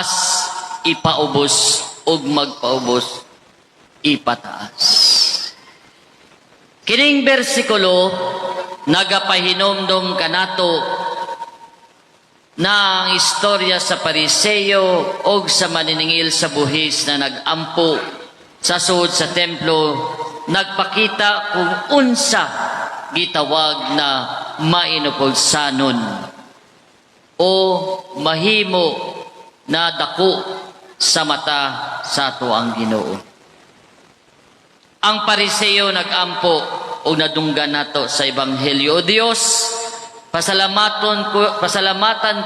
taas ipaubos ug magpaubos ipataas. Kining bersikulo nagapahinomdom kanato na ang istorya sa Pariseo o sa maniningil sa buhis na nagampo sa suod sa templo, nagpakita kung unsa gitawag na mainupolsanon o mahimo na dako sa mata sa ato ang Ginoo. Ang Pariseo nagampo o nadunggan nato sa Ebanghelyo. O Dios, pasalamatan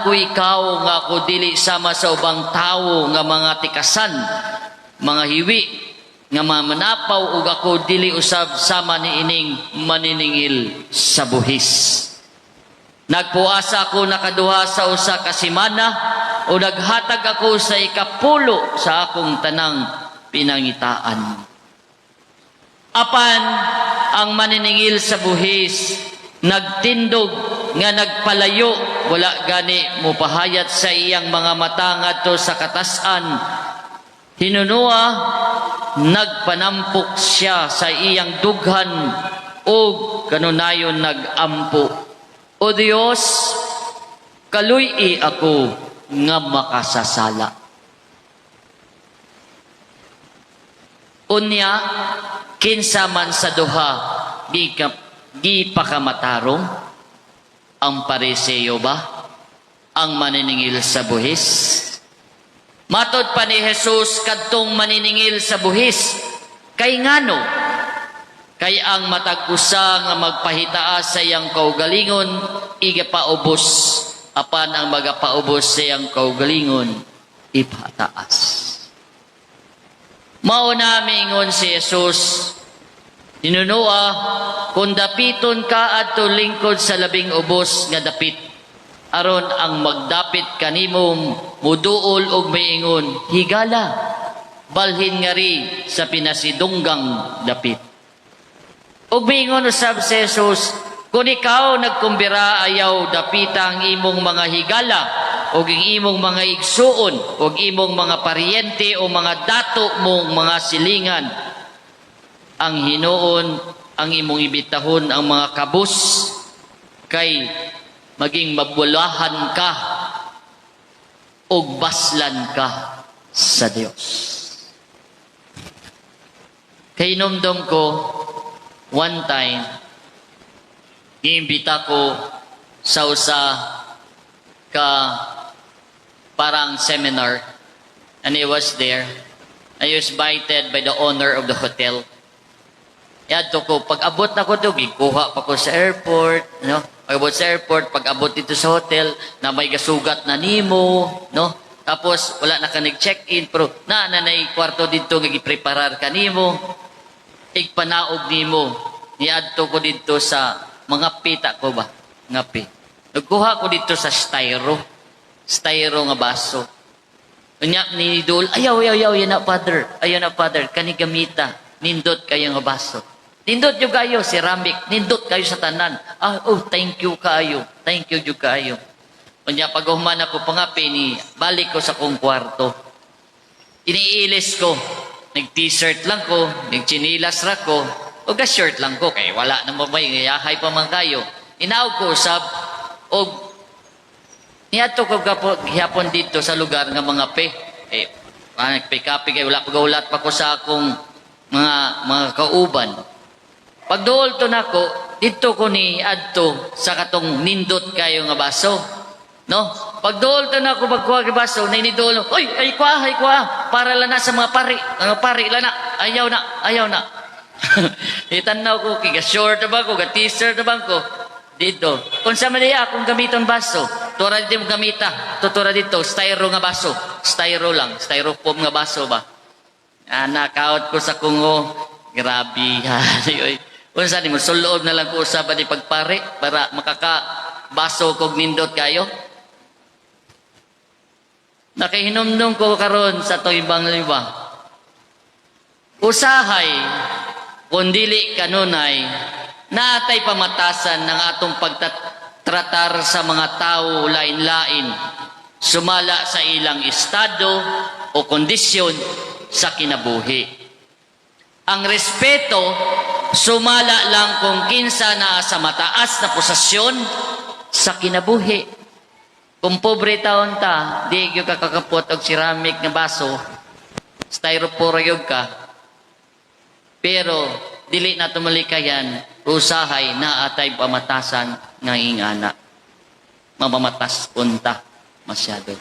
ko ikaw nga ako dili sama sa ubang tawo nga mga tikasan, mga hiwi, nga mga manapaw ug ako dili usab sama ni ining maniningil sa buhis. Nagpuasa ako nakaduha sa usa ka semana o naghatag ako sa ikapulo sa akong tanang pinangitaan. Apan ang maniningil sa buhis nagtindog nga nagpalayo, wala gani mupahayat sa iyang mga mata ngadto sa katasan. Hinunua, nagpanampok siya sa iyang dughan o kanunayon nagampo. O Dios, kaluy-i ako nga makasasala. Unya, kinsa man sa duha di pakamatarong, ang Pariseo ba, ang maniningil sa buhis? Matod pa ni Jesus kadtong maniningil sa buhis, kay ngano? Kay ang matag usa nga magpahitaas sa iyang kaugalingon, igapaubos, apan ang magapaubos sa iyang kaugalingon, ipataas. Mao na mingon si Jesus, hinunua, kung dapiton ka adto lingkod sa labing ubos nga dapit, aron ang magdapit kanimo muduol og miingon, higala, balhin nga ri sa pinasidunggang dapit. Og miingon usab si Jesus, kung ikaw nagkumbira ayaw dapita ang imong mga higala, o imong mga igsuon, o imong mga paryente, o mga dato mong mga silingan, ang hinuon, ang imong ibitahon, ang mga kabus, kay maging mabulahan ka, o baslan ka sa Dios. Kay inomdom ko, one time, iimbita ko sa usa ka parang seminar, and I was there. I was invited by the owner of the hotel. Yadto ko, pag-abot na ko ito, gikuha pa ko sa airport, no? Pag-abot sa airport, pag-abot dito sa hotel, na may gasugat na nimo, no? Tapos, wala na ka nag-check-in, pero nanay kwarto dito, nag-preparar ka nimo, igpanaog nimo. Yadto ko dito sa mga pita ko ba? Ngapi. Nagkuha ko dito sa styro nga baso. Unya ni Dol, ayaw, yan na father, kani gamita, nindot kayo nga baso. Nindot yung kayo, ceramic, nindot kayo sa tanan. Thank you kayo, Unya pag human ako pangapi ni, balik ko sa kong kwarto. Iniilis ko, nag-t-shirt lang ko, nag-chinilas ra ko, o ga-shirt lang ko, kaya wala na mamay, yahay pa man kayo. Inaog ko usab, o niyato ko gihapon dito sa lugar nga mga pe. Nagpikapi kay wala pag-ulat pa ko sa akong mga kauban. Pagduol to nako, dito ko ni adto sa katong nindot kayo nga baso. No? Pagduol to nako pagkuha ka baso, nainidolo, oy, ay kwa, para lang na sa mga pari lang na, ayaw na. Itanaw ko, kiga-short na ba ko, ga-t-shirt na ba ko, dito. Kung sa maliya, kung gamiton baso, tura dito mo gamita. Tutura dito, styro nga baso. Styro lang, styrofoam nga baso ba? Nakaot ko sa kungo. Grabe. Kung saan mo, suloob na lang ko sa ba di pagpare para makaka-baso kog nindot kayo. Nakihinomdom ko karon sa to'y liba. Usahay, kundili kanunay, natay pamatasan ng atong pagtatratar sa mga tao lain-lain sumala sa ilang estado o kondisyon sa kinabuhi. Ang respeto, sumala lang kung kinsa na sa mataas na posisyon sa kinabuhi. Kung pobre taon ta, di yung kakakapot og ceramic na baso, styrofoam yung ka, pero dili na tumalikayan, usahay na atay pamatasan ng ingana. Mamamatas punta masyado.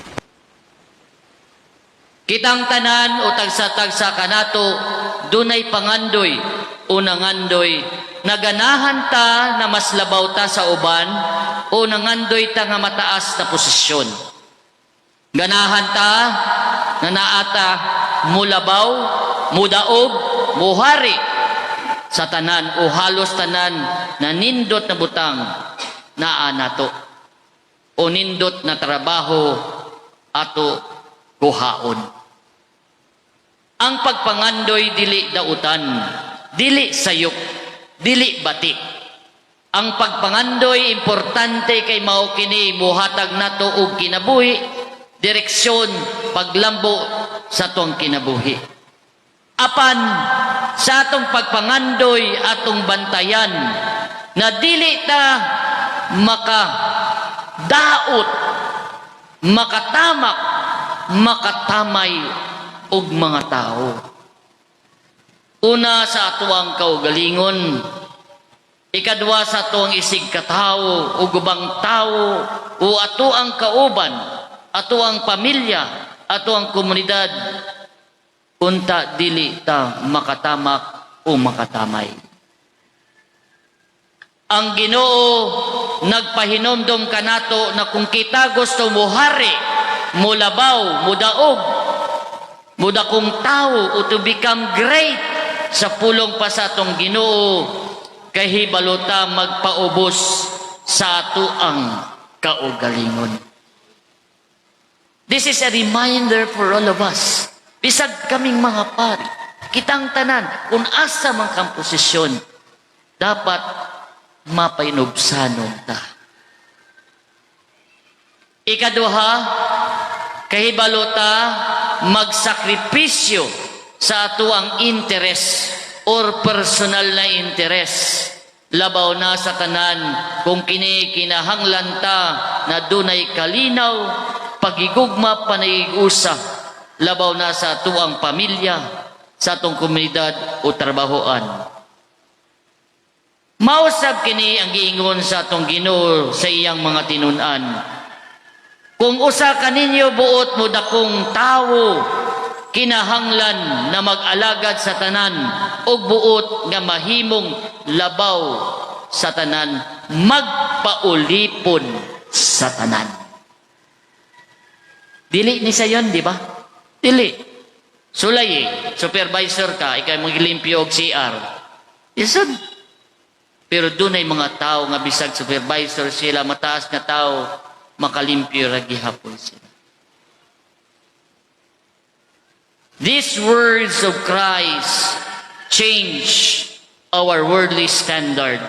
Kitang tanan o tagsa-tagsa kanato, dunay pangandoy o nangandoy, naganahan ta na mas labaw ta sa uban o nangandoy ta nga mataas na posisyon. Ganahan ta na naata mulabaw, mudaog, muhari sa tanan o halos tanan na nindot na butang na anato o nindot na trabaho ato kuhaon. Ang pagpangandoy dili dautan, dili sayop, dili bati. Ang pagpangandoy importante kay mao kini muhatag nato og kinabuhi, direksyon, paglambo sa tuang kinabuhi. Apan sa atong pagpangandoy atong bantayan na dili ta makadaot, makatamak, makatamay og mga tao. Una sa atuang kaugalingon, ikadua sa atuang isig katao o gubang tao o atuang kauban, atuang pamilya, atuang komunidad, unta dili ta makatamak o makatamay. Ang Ginoo nagpahinomdom kanato na kung kita gusto muhari, mulabaw, mudaog, mudakong tao o to become great sa pulong pa sa atong Ginoo, kahibalo ta magpaubos sa atuang kaugalingon. This is a reminder for all of us. Bisag kaming mga pari, kitang tanan, kung asa man kang posisyon, dapat mapainubsanon ta. Ikaduha, kahibalo ta magsakripisyo sa atuang interes or personal na interes. Labaw na sa tanan kung kini kinahanglan ta na dunay kalinaw, pagigugma, panayig-usa. Labaw na sa atuang pamilya, sa atong komunidad o trabahoan. Mausab kini ang giingon sa atong Ginoo sa iyang mga tinunan. Kung usa kaninyo buot mo dakong tawo, kinahanglan na mag-alagad sa tanan o buot nga mahimong labaw sa tanan, magpaulipon sa tanan. Dili ni sayon, di ba? Dili. Sulay supervisor ka, ikay maglimpyo og CR. Isod. Pero doon ay mga tao nga bisag supervisor sila, mataas na tao, makalimpyo ra gihapon sila. These words of Christ change our worldly standard.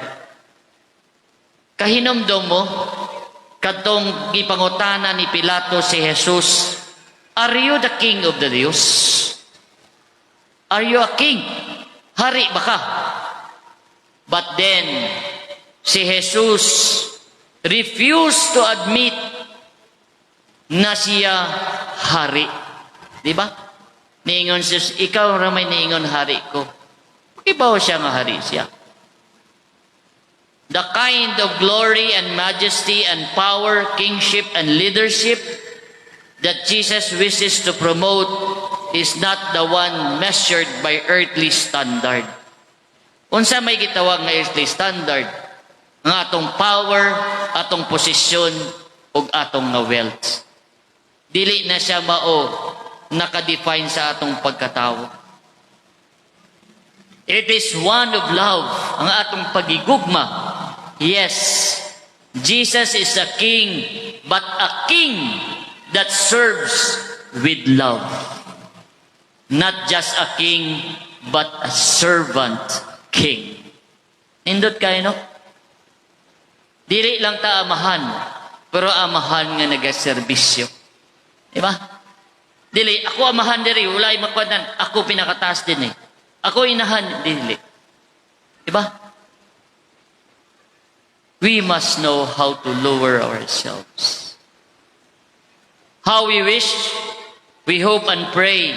Kahinomdom mo, katong gipangutana ni Pilato si Jesus, are you the king of the Jews? Are you a king? Hari ba ka? But then, si Jesus refused to admit na siya hari. Di ba? Niingon siya, ikaw ramay niingon hari ko. Ibaw siya nga hari siya. The kind of glory and majesty and power, kingship and leadership that Jesus wishes to promote is not the one measured by earthly standard. Unsa may gitawag nga earthly standard? Nga atong power, atong posisyon, ug atong nga wealth. Dili na siya mao nakadefine sa atong pagkatao. It is one of love, ang atong pagigugma. Yes, Jesus is a king, but a king that serves with love. Not just a king, but a servant king. Indot kayo, no? Dili lang ta amahan, pero amahan nga nagaserbisyo. Diba? Dili, ako amahan diri, wala ay makwanan. Ako pinakataas din eh. Ako inahan, dili. Diba? We must know how to lower ourselves. How we wish, we hope and pray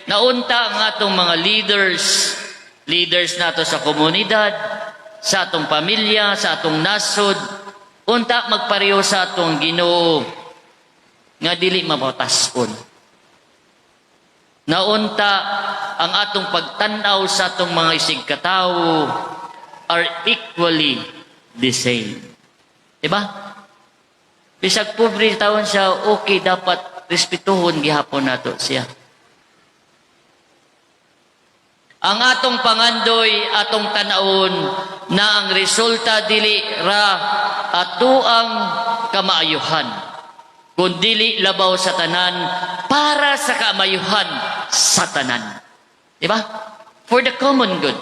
na unta ang atong mga leaders nato sa komunidad, sa atong pamilya, sa atong nasod, unta magpareho sa atong Ginoo nga dili mapataskon. Naunta ang atong pagtanaw sa atong mga isig katawo are equally the same. Diba? Bisag pobre tawon siya, okay, dapat respetuhon gihapon nato siya. Ang atong pangandoy, atong tanawon na ang resulta dili ra atuang kamaayuhan, kundili labaw sa tanan para sa kamayuhan sa tanan. Diba? For the common good.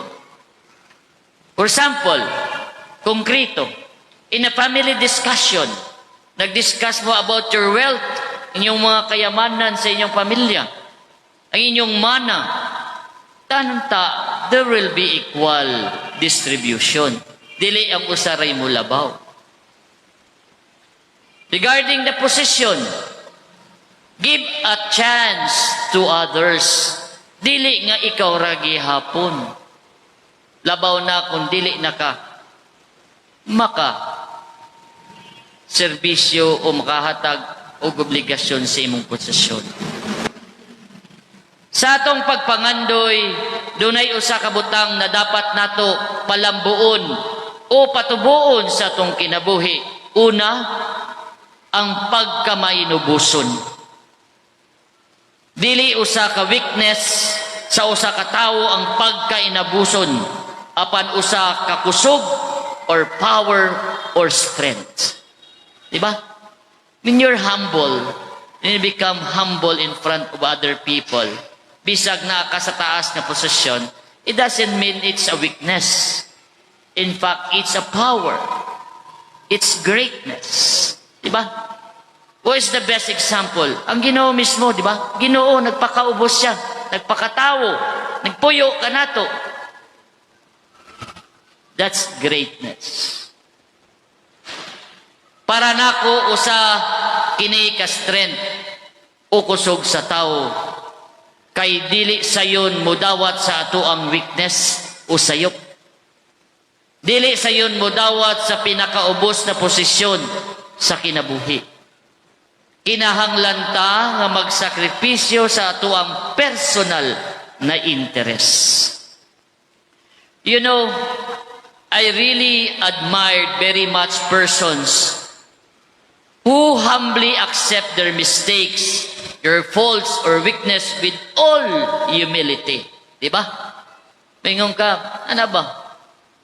For example, konkreto, in a family discussion, nag-discuss mo about your wealth, inyong mga kayamanan sa inyong pamilya, ang inyong mana, tananta, there will be equal distribution. Dili ang usaray mo labaw. Regarding the position, give a chance to others. Dili nga ikaw ragi hapon. Labaw na kung dili na ka maka serbisyo o makahatag o obligasyon sa imong posisyon. Sa atong pagpangandoy, dunay usa ka butang na dapat nato palambuon o patubuon sa atong kinabuhi. Una, ang pagkamainubuson. Dili usa ka weakness sa usa ka tawo ang pagkainabuson apan usa ka kusog or power or strength. Diba? When you're humble, when you become humble in front of other people, bisag na ka sa taas na posisyon, it doesn't mean it's a weakness. In fact, it's a power. It's greatness. Diba? What is the best example? Ang Ginoo mismo, diba? Ginoo, nagpakaubos siya, nagpakatawo, nagpuyo ka nato. That's greatness. Para nako usa kini ka strength o kusog sa tao kay dili sayon mudawat sa ato ang weakness o sayop. Dili sayon mudawat sa pinakaubos na posisyon sa kinabuhi. Kinahanglan ta nga magsakripisyo sa ato ang personal na interest. You know, I really admired very much persons who humbly accept their mistakes, their faults or weakness with all humility. Diba? Mingon ka, ano ba?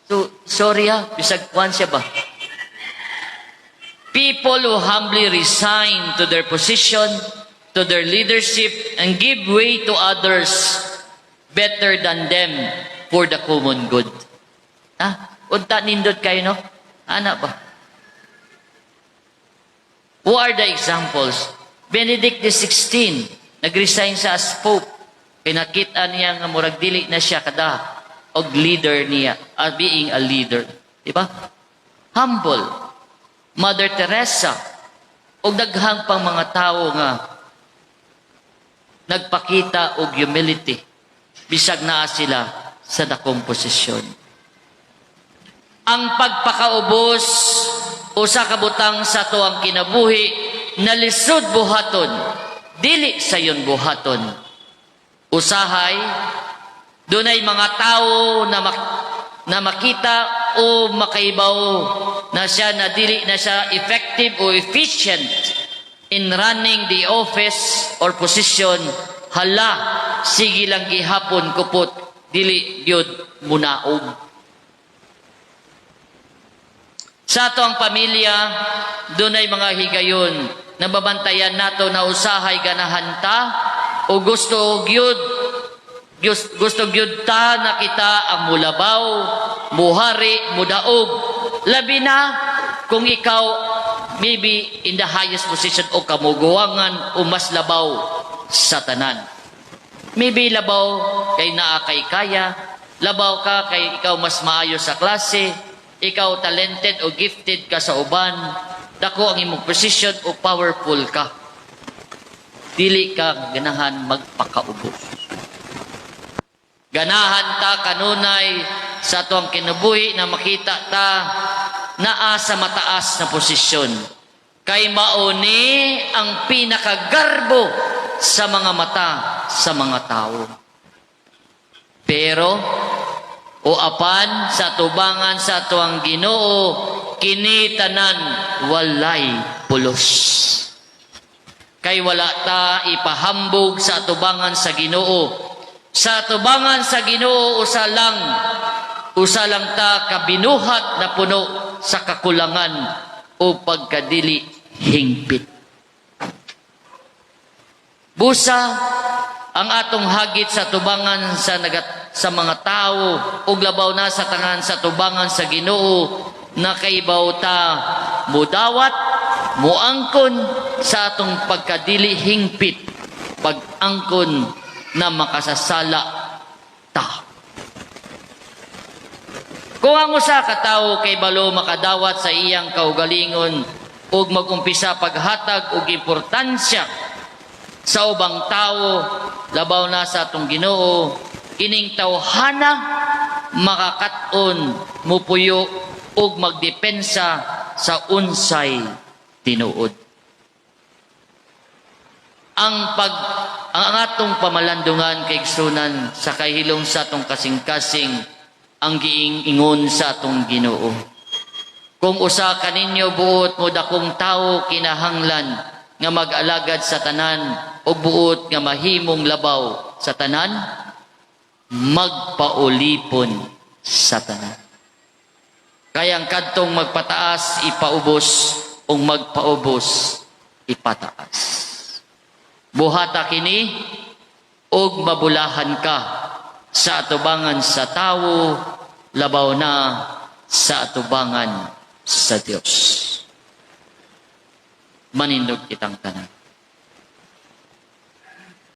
So, sorry bisag kwan siya ba? People who humbly resign to their position, to their leadership, and give way to others better than them for the common good. Unta nindot kayo, no? Ana ba? Who are the examples? Benedict XVI, nag-resign sa as Pope. Pinakita niya nga murag dili na siya kada og leader niya, being a leader. Diba? Humble. Mother Teresa, og daghang pang mga tao nga nagpakita og humility. Bisag naa sila sa dakong posisyon. Ang pagpakaubos usa ka butang sa to ang kinabuhi nalisod buhaton dili sayon buhaton. Usahay dunay mga tao na makita o makaibaw na siya na dili na siya effective o efficient in running the office or position. Hala, sige lang gihapon kupot dili gyud munaog. Sa ato ang pamilya, doon ay mga higayon na babantayan nato na usahay ganahan ta o gusto gyud ta na kita ang mulabaw, muhari, mudaog. Labi na kung ikaw maybe in the highest position o kamuguangan o mas labaw sa tanan. Maybe labaw kay naa kay kaya, labaw ka kay ikaw mas maayo sa klase, ikaw talented o gifted ka sa uban, dako ang imong position o powerful ka. Dili ka ganahan magpakaubo. Ganahan ta kanunay sa tuang kinabuhi na makita ta naa sa mataas na posisyon. Kay mauni ang pinakagarbo sa mga mata sa mga tao. Pero o apan sa tubangan sa tuang Ginoo kini tanan walay pulos. Kay wala ta ipahambog sa tubangan sa Ginoo. Sa tubangan sa Ginoo usa lang ta kabinuhat na puno sa kakulangan o pagkadili hingpit. Busa ang atong hagit sa tubangan sa mga tao ug labaw na sa tangan sa tubangan sa Ginoo na kaibaw ta mudawat muangkon sa atong pagkadili hingpit pag-angkon na makasasala ta. Kung ang usa ka tawo kay balo makadawat sa iyang kaugalingon ug magumpisa paghatag og importansya sa ubang tawo labaw na sa atong Ginoo, kining tawhana makakat-on mupuyo ug magdepensa sa unsay tinuod. Ang atong pamalandungan kay igsunan sa kahilom sa atong kasing-kasing ang giing-ingon sa atong Ginoo. Kung usa kaninyo buot mo dakong tawo kinahanglan nga mag-alagad sa tanan o buot nga mahimong labaw sa tanan, magpaulipon sa tanan. Kayang kadtong magpataas ipaubos o magpaubos ipataas. Buhata kini og mabulahan ka sa atubangan sa tawo labaw na sa atubangan sa Dios. Manindog kitang tanan.